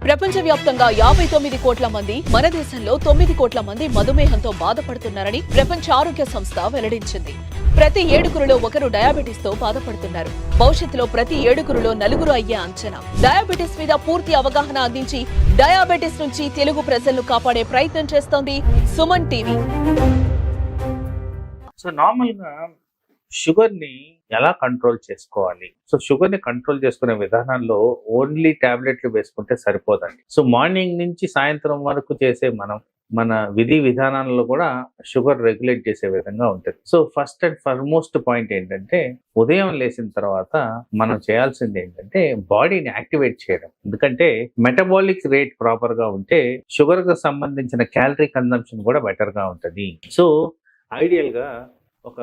ప్రపంచవ్యాప్తంగా 59 కోట్ల మంది, మన దేశంలో 9 కోట్ల మంది మధుమేహంతో బాధపడుతున్నారని ప్రపంచ ఆరోగ్య సంస్థ వెల్లడించింది. ప్రతి 7గురిలో ఒకరు డయాబెటిస్ తో బాధపడుతున్నారు. భవిష్యత్తులో ప్రతి 7గురిలో 4 అయ్యే అంచనా. డయాబెటిస్ మీద పూర్తి అవగాహన అందించి డయాబెటిస్ నుంచి తెలుగు ప్రజలను కాపాడే ప్రయత్నం చేస్తోంది సుమన్ టీవీ. సో నార్మల్ గా షుగర్ ని ఎలా కంట్రోల్ చేసుకోవాలి? సో షుగర్ ని కంట్రోల్ చేసుకునే విధానాల్లో ఓన్లీ టాబ్లెట్లు వేసుకుంటే సరిపోదండి. సో మార్నింగ్ నుంచి సాయంత్రం వరకు చేసే మన విధి విధానాల్లో కూడా షుగర్ రెగ్యులేట్ చేసే విధంగా ఉంటుంది. So first and foremost point ఏంటంటే, ఉదయం లేచిన తర్వాత మనం చేయాల్సింది ఏంటంటే బాడీని యాక్టివేట్ చేయడం. ఎందుకంటే మెటబాలిక్ రేట్ ప్రాపర్ గా ఉంటే షుగర్ కు సంబంధించిన క్యాలరీ కన్సంప్షన్ కూడా బెటర్ గా ఉంటుంది. సో ఐడియల్ గా ఒక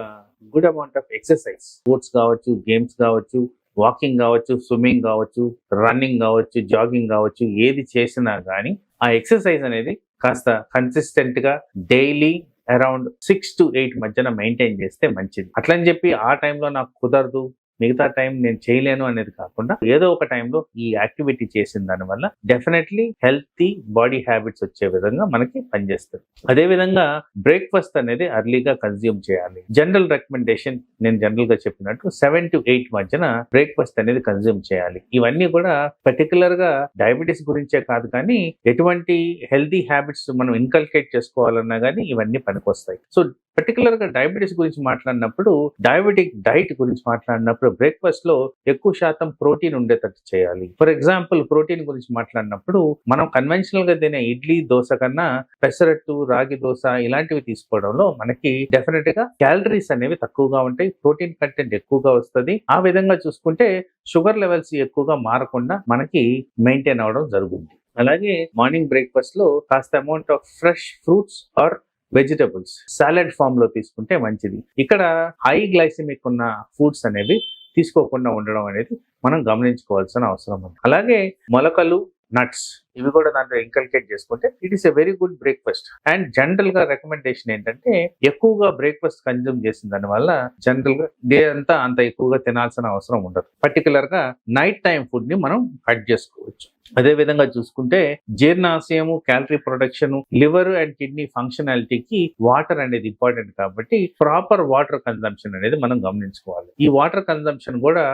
good amount of exercise, sports కావచ్చు, గేమ్స్ కావచ్చు, వాకింగ్ కావచ్చు, స్విమ్మింగ్ కావచ్చు, రన్నింగ్ కావచ్చు, జాగింగ్ కావచ్చు, ఏది చేసినా కానీ ఆ ఎక్సర్సైజ్ అనేది కాస్త కన్సిస్టెంట్ గా డైలీ అరౌండ్ 6 to 8 మధ్యన మెయింటైన్ చేస్తే మంచిది. అట్లని చెప్పి ఆ టైంలో నాకు కుదరదు, మిగతా టైం నేను చేయలేను అనేది కాకుండా ఏదో ఒక టైంలో ఈ యాక్టివిటీ చేసిన దాని వల్ల డెఫినెట్లీ హెల్తీ బాడీ హ్యాబిట్స్ వచ్చే విధంగా మనకి పనిచేస్తుంది. అదే విధంగా బ్రేక్ఫాస్ట్ అనేది అర్లీగా కన్జ్యూమ్ చేయాలి. జనరల్ రికమెండేషన్ నేను జనరల్ గా చెప్పినట్టు 7 to 8 మధ్యన బ్రేక్ఫాస్ట్ అనేది కన్జ్యూమ్ చేయాలి. ఇవన్నీ కూడా పర్టికులర్ గా డయాబెటీస్ గురించే కాదు, కానీ ఎటువంటి హెల్తీ హ్యాబిట్స్ మనం ఇన్కల్కేట్ చేసుకోవాలన్నా కానీ ఇవన్నీ పనికొస్తాయి. సో పర్టికులర్ గా డయాబెటీస్ గురించి మాట్లాడినప్పుడు, డయాబెటిక్ డైట్ గురించి మాట్లాడినప్పుడు బ్రేక్ఫాస్ట్ లో ఎక్కువ శాతం ప్రోటీన్ ఉండేటట్టు చేయాలి. ఫర్ ఎగ్జాంపుల్ ప్రోటీన్ గురించి మాట్లాడినప్పుడు మనం కన్వెన్షనల్ గా తినే ఇడ్లీ, దోశ కన్నా పెసరట్టు, రాగి దోశ ఇలాంటివి తీసుకోవడంలో మనకి డెఫినెట్ గా క్యాలరీస్ అనేవి తక్కువగా ఉంటాయి, ప్రోటీన్ కంటెంట్ ఎక్కువగా వస్తుంది. ఆ విధంగా చూసుకుంటే షుగర్ లెవెల్స్ ఎక్కువగా మారకుండా మనకి మెయింటైన్ అవడం జరుగుతుంది. అలాగే మార్నింగ్ బ్రేక్ఫాస్ట్ లో కాస్త amount of fresh fruits or vegetables salad form లో తీసుకుంటే మంచిది. ఇక్కడ హై గ్లైసిమిక్ ఉన్న ఫుడ్స్ అనేవి తీసుకోకుండా ఉండడం అనేది మనం గమనించుకోవాల్సిన అవసరం ఉంది. అలాగే మొలకలు, నట్స్ ఇవి కూడా దాంట్లో ఇంకల్కేట్ చేసుకుంటే it is a very good breakfast. And general గా రికమెండేషన్ ఏంటంటే, ఎక్కువగా బ్రేక్ఫాస్ట్ కన్జ్యూమ్ చేసిన దాని వల్ల జనరల్ గా డే అంతా అంత ఎక్కువగా తినాల్సిన అవసరం ఉండదు. పర్టికులర్ గా నైట్ టైం ఫుడ్ ని మనం కట్ చేసుకోవచ్చు. అదే విధంగా చూసుకుంటే జీర్ణాశయము, calorie production, liver and kidney ఫంక్షనాలిటీకి వాటర్ అనేది ఇంపార్టెంట్ కాబట్టి ప్రాపర్ వాటర్ కన్సంప్షన్ అనేది మనం గమనించుకోవాలి. ఈ వాటర్ కన్సంప్షన్ కూడా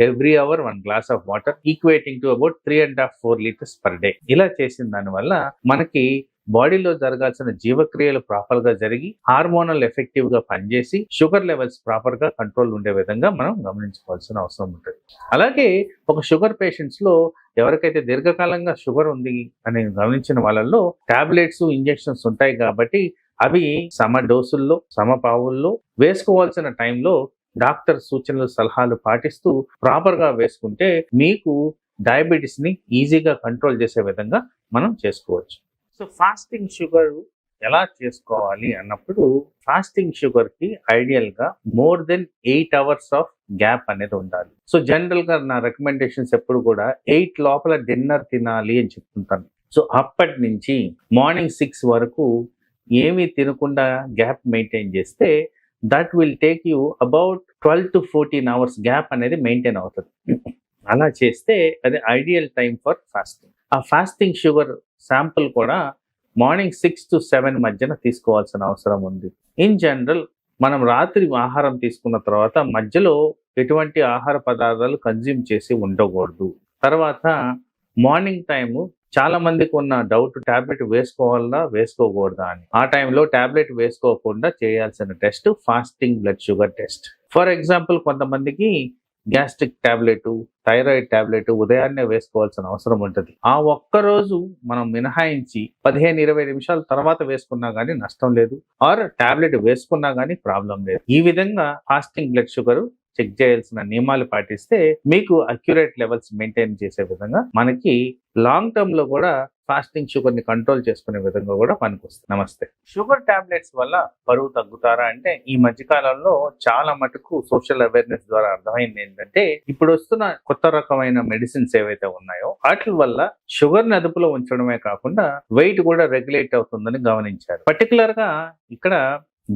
every hour 1 glass of water equating to about 3.5-4 liters per day. ఇలా చేసిన దాని వల్ల మనకి బాడీలో జరగాల్సిన జీవక్రియలు ప్రాపర్ గా జరిగి హార్మోనల్ ఎఫెక్టివ్ గా పనిచేసి షుగర్ లెవెల్స్ ప్రాపర్ గా కంట్రోల్ ఉండే విధంగా మనం గమనించుకోవాల్సిన అవసరం ఉంటుంది. అలాగే ఒక షుగర్ పేషెంట్స్ లో ఎవరికైతే దీర్ఘకాలంగా షుగర్ ఉంది అని గమనించిన వాళ్ళల్లో టాబ్లెట్స్, ఇంజెక్షన్స్ ఉంటాయి కాబట్టి అవి సమ డోసుల్లో, సమపావుల్లో వేసుకోవాల్సిన టైంలో డాక్టర్ సూచనలు, సలహాలు పాటిస్తూ ప్రాపర్ గా వేసుకుంటే మీకు డయాబెటీస్ ని ఈజీగా కంట్రోల్ చేసే విధంగా మనం చేసుకోవచ్చు. సో ఫాస్టింగ్ షుగర్ ఎలా చేసుకోవాలి అన్నప్పుడు, ఫాస్టింగ్ షుగర్ కి ఐడియల్ గా more than 8 hours of gap అనేది ఉండాలి. సో జనరల్ గా నా రికమెండేషన్స్ ఎప్పుడు కూడా 8 లోపల డిన్నర్ తినాలి అని చెప్తుంటాను. సో అప్పటి నుంచి మార్నింగ్ 6 వరకు ఏమీ తినకుండా గ్యాప్ మెయింటైన్ చేస్తే that will take you about 12 to 14 hours gap అనేది మెయింటైన్ అవుతుంది. అలా చేస్తే అది ఐడియల్ టైం ఫర్ ఫాస్టింగ్. ఆ ఫాస్టింగ్ షుగర్ శాంపుల్ కూడా మార్నింగ్ 6 to 7 మధ్యన తీసుకోవాల్సిన అవసరం ఉంది. ఇన్ జనరల్ మనం రాత్రి ఆహారం తీసుకున్న తర్వాత మధ్యలో ఎటువంటి ఆహార పదార్థాలు కన్జ్యూమ్ చేసి ఉండకూడదు. తర్వాత మార్నింగ్ టైము చాలా మందికి ఉన్న డౌట్, టాబ్లెట్ వేసుకోవాలా వేసుకోకూడదా అని. ఆ టైంలో టాబ్లెట్ వేసుకోకుండా చేయాల్సిన test fasting blood sugar test. For example కొంతమందికి గ్యాస్ట్రిక్ టాబ్లెట్, థైరాయిడ్ టాబ్లెట్ ఉదయాన్నే వేసుకోవాల్సిన అవసరం ఉంటుంది. ఆ ఒక్కరోజు మనం మినహాయించి 15-20 నిమిషాల తర్వాత వేసుకున్నా కానీ నష్టం లేదు, ఆర్ టాబ్లెట్ వేసుకున్నా కానీ ప్రాబ్లం లేదు. ఈ విధంగా ఫాస్టింగ్ బ్లడ్ షుగర్ చెక్ చేయాల్సిన నియమాలు పాటిస్తే మీకు అక్యురేట్ లెవెల్స్ మెయింటైన్ చేసే విధంగా మనకి లాంగ్ టర్మ్ లో కూడా ఫాస్టింగ్ షుగర్ ని కంట్రోల్ చేసుకునే విధంగా కూడా పనికొస్తుంది. నమస్తే. షుగర్ టాబ్లెట్స్ వల్ల బరువు తగ్గుతారా అంటే, ఈ మధ్య కాలంలో చాలా మటుకు సోషల్ అవేర్నెస్ ద్వారా అర్థమైంది ఏంటంటే, ఇప్పుడు వస్తున్న కొత్త రకమైన మెడిసిన్స్ ఏవైతే ఉన్నాయో వాటి వల్ల షుగర్ ని అదుపులో ఉంచడమే కాకుండా వెయిట్ కూడా రెగ్యులేట్ అవుతుందని గమనించారు. పర్టికులర్ గా ఇక్కడ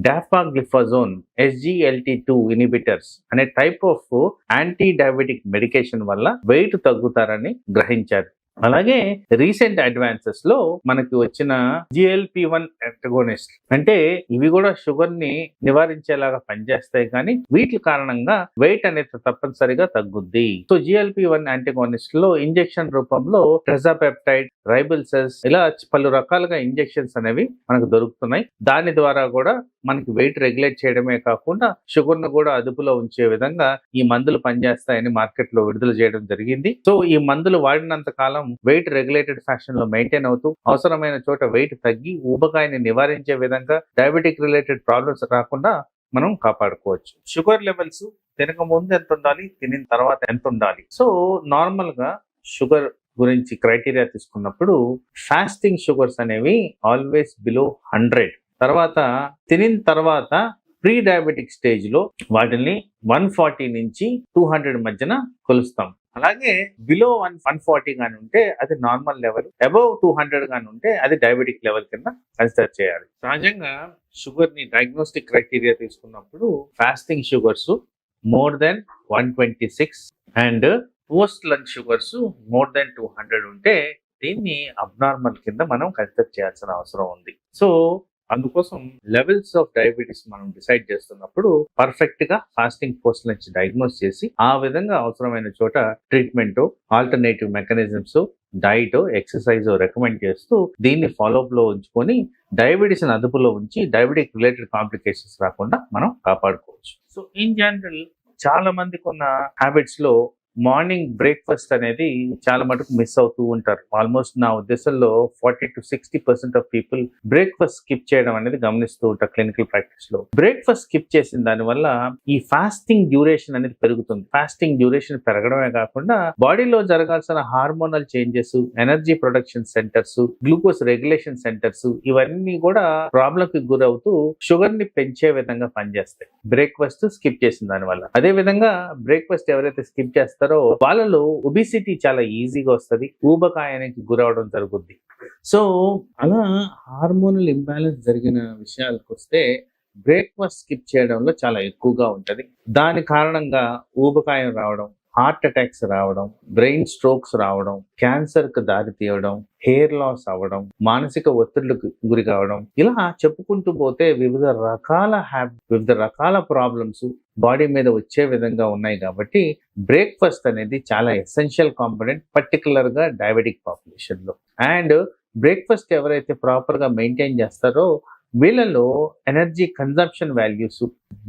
డాపాగ్లిఫాజోన్, SGLT2 ఇన్హిబిటర్స్ అనే type of anti diabetic medication వల్ల వెయిట్ తగ్గుతారని గ్రహించారు. అలాగే రీసెంట్ అడ్వాన్సెస్ లో మనకి వచ్చిన GLP-1 యాంటగోనిస్ట్ అంటే ఇవి కూడా షుగర్ ని నివారించేలాగా పనిచేస్తాయి, కానీ వీటి కారణంగా వెయిట్ అనేది తప్పనిసరిగా తగ్గుద్ది. సో GLP-1 యాంటగోనిస్ట్ లో ఇంజెక్షన్ రూపంలో ట్రెజాపెప్టైడ్, రైబిల్సెస్ ఇలా పలు రకాలుగా ఇంజెక్షన్స్ అనేవి మనకు దొరుకుతున్నాయి. దాని ద్వారా కూడా మనకి వెయిట్ రెగ్యులేట్ చేయడమే కాకుండా షుగర్ ను కూడా అదుపులో ఉంచే విధంగా ఈ మందులు పనిచేస్తాయని మార్కెట్ లో విడుదల చేయడం జరిగింది. సో ఈ మందులు వాడినంత కాలం వెయిట్ రెగ్యులేటెడ్ ఫ్యాషన్ లో మెయింటైన్ అవుతూ అవసరమైన చోట వెయిట్ తగ్గి ఊబకాయాన్ని నివారించే విధంగా డయాబెటిక్ రిలేటెడ్ ప్రాబ్లమ్స్ రాకుండా మనం కాపాడుకోవచ్చు. షుగర్ లెవెల్స్ తినక ముందు ఎంత ఉండాలి, తినిన తర్వాత ఎంత ఉండాలి? సో నార్మల్ గా షుగర్ గురించి క్రైటీరియా తీసుకున్నప్పుడు ఫాస్టింగ్ షుగర్స్ అనేవి ఆల్వేస్ బిలో 100. తర్వాత తినిన తర్వాత ప్రీ డయాబెటిక్ స్టేజ్ లో వాటిని 140 నుంచి 200 మధ్యన కొలుస్తాం. అలాగే బిలో 140 గాని ఉంటే అది నార్మల్ లెవెల్, అబౌవ్ 200 గాని ఉంటే అది డయాబెటిక్ లెవెల్ కింద కన్సిడర్ చేయాలి. సహజంగా షుగర్ ని డయాగ్నోస్టిక్ క్రైటీరియా తీసుకున్నప్పుడు fasting sugars more than 126 and post lunch sugars more than 200 ఉంటే దీన్ని అబ్నార్మల్ కింద మనం కన్సిడర్ చేయాల్సిన అవసరం ఉంది. సో అందుకోసం లెవెల్స్ ఆఫ్ డయాబెటీస్ మనం డిసైడ్ చేస్తున్నప్పుడు పర్ఫెక్ట్ గా ఫాస్టింగ్ పోస్ట్ లంచ్ డయాగ్నోస్ చేసి ఆ విధంగా అవసరమైన చోట treatment, alternative mechanisms, diet, exercise recommend చేస్తూ దీన్ని ఫాలోఅప్ లో ఉంచుకొని డయాబెటీస్ అదుపులో ఉంచి డయాబెటిక్ రిలేటెడ్ కాంప్లికేషన్స్ రాకుండా మనం కాపాడుకోవచ్చు. సో ఇన్ జనరల్ చాలా మందికి ఉన్న హ్యాబిట్స్ లో మార్నింగ్ బ్రేక్ఫాస్ట్ అనేది చాలా మటుకు మిస్ అవుతూ ఉంటారు. ఆల్మోస్ట్ నా ఉద్దేశంలో 40 to 60% of people breakfast skip చేయడం అనేది గమనిస్తూ ఉంటారు క్లినికల్ ప్రాక్టీస్ లో. బ్రేక్ఫాస్ట్ స్కిప్ చేసిన దాని వల్ల ఈ ఫాస్టింగ్ డ్యూరేషన్ అనేది పెరుగుతుంది. ఫాస్టింగ్ డ్యూరేషన్ పెరగడమే కాకుండా బాడీలో జరగాల్సిన hormonal changes, energy production centres, glucose regulation centres ఇవన్నీ కూడా ప్రాబ్లం కి గురవుతూ షుగర్ ని పెంచే విధంగా పనిచేస్తాయి బ్రేక్ఫాస్ట్ స్కిప్ చేసిన దాని వల్ల. అదే విధంగా బ్రేక్ఫాస్ట్ ఎవరైతే స్కిప్ చేస్తారో వాళ్ళలో ఒబిసిటీ చాలా ఈజీగా వస్తుంది, ఊబకాయానికి గురవడం జరుగుద్ది. సో అలా హార్మోనల్ ఇంబ్యాలెన్స్ జరిగిన విషయాలకు వస్తే బ్రేక్ఫాస్ట్ స్కిప్ చేయడంలో చాలా ఎక్కువగా ఉంటది. దాని కారణంగా ఊబకాయం రావడం, హార్ట్ అటాక్స్ రావడం, బ్రెయిన్ స్ట్రోక్స్ రావడం, క్యాన్సర్ కు దారి తీయడం, హెయిర్ లాస్ అవ్వడం, మానసిక ఒత్తిళ్లకు గురి కావడం, ఇలా చెప్పుకుంటూ పోతే వివిధ రకాల ప్రాబ్లమ్స్ బాడీ మీద వచ్చే విధంగా ఉన్నాయి. కాబట్టి బ్రేక్ఫాస్ట్ అనేది చాలా ఎసెన్షియల్ కాంపోనెంట్, పర్టికులర్ గా డయాబెటిక్ పాపులేషన్ లో. అండ్ బ్రేక్ఫాస్ట్ ఎవరైతే ప్రాపర్ గా మెయింటైన్ చేస్తారో వీళ్ళలో energy consumption values,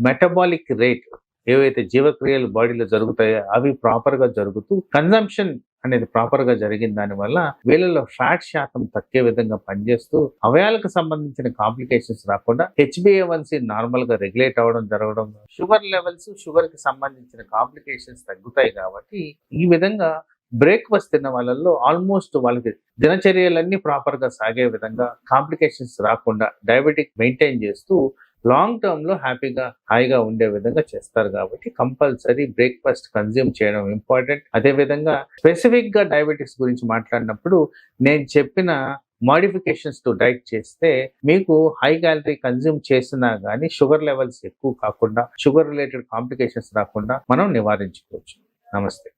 metabolic rate ఏవైతే జీవక్రియలు బాడీలో జరుగుతాయో అవి ప్రాపర్ గా జరుగుతూ కన్జంప్షన్ అనేది ప్రాపర్ గా జరిగిన దాని వల్ల వీళ్ళలో ఫ్యాట్ శాతం తగ్గే విధంగా పనిచేస్తూ అవయాలకు సంబంధించిన కాంప్లికేషన్స్ రాకుండా HbA1c నార్మల్ గా రెగ్యులేట్ అవ్వడం జరగడం, షుగర్ లెవెల్స్, షుగర్ కి సంబంధించిన కాంప్లికేషన్స్ తగ్గుతాయి. కాబట్టి ఈ విధంగా బ్రేక్ఫాస్ట్ తిన్న వాళ్ళల్లో ఆల్మోస్ట్ వాళ్ళకి దినచర్యలన్నీ ప్రాపర్ గా సాగే విధంగా కాంప్లికేషన్స్ రాకుండా డయాబెటిక్ మెయింటైన్ చేస్తూ లాంగ్ టర్మ్ లో హాయిగా ఉండే విధంగా చేస్తారు. కాబట్టి కంపల్సరీ బ్రేక్ఫాస్ట్ కన్జ్యూమ్ చేయడం ఇంపార్టెంట్. అదే విధంగా స్పెసిఫిక్ గా డయాబెటిక్స్ గురించి మాట్లాడినప్పుడు నేను చెప్పిన మోడిఫికేషన్స్ టు డైట్ చేస్తే మీకు హై క్యాలరీ కన్జ్యూమ్ చేసినా గానీ షుగర్ లెవెల్స్ ఎక్కువ కాకుండా, షుగర్ రిలేటెడ్ కాంప్లికేషన్స్ రాకుండా మనం నివారించుకోవచ్చు. నమస్తే.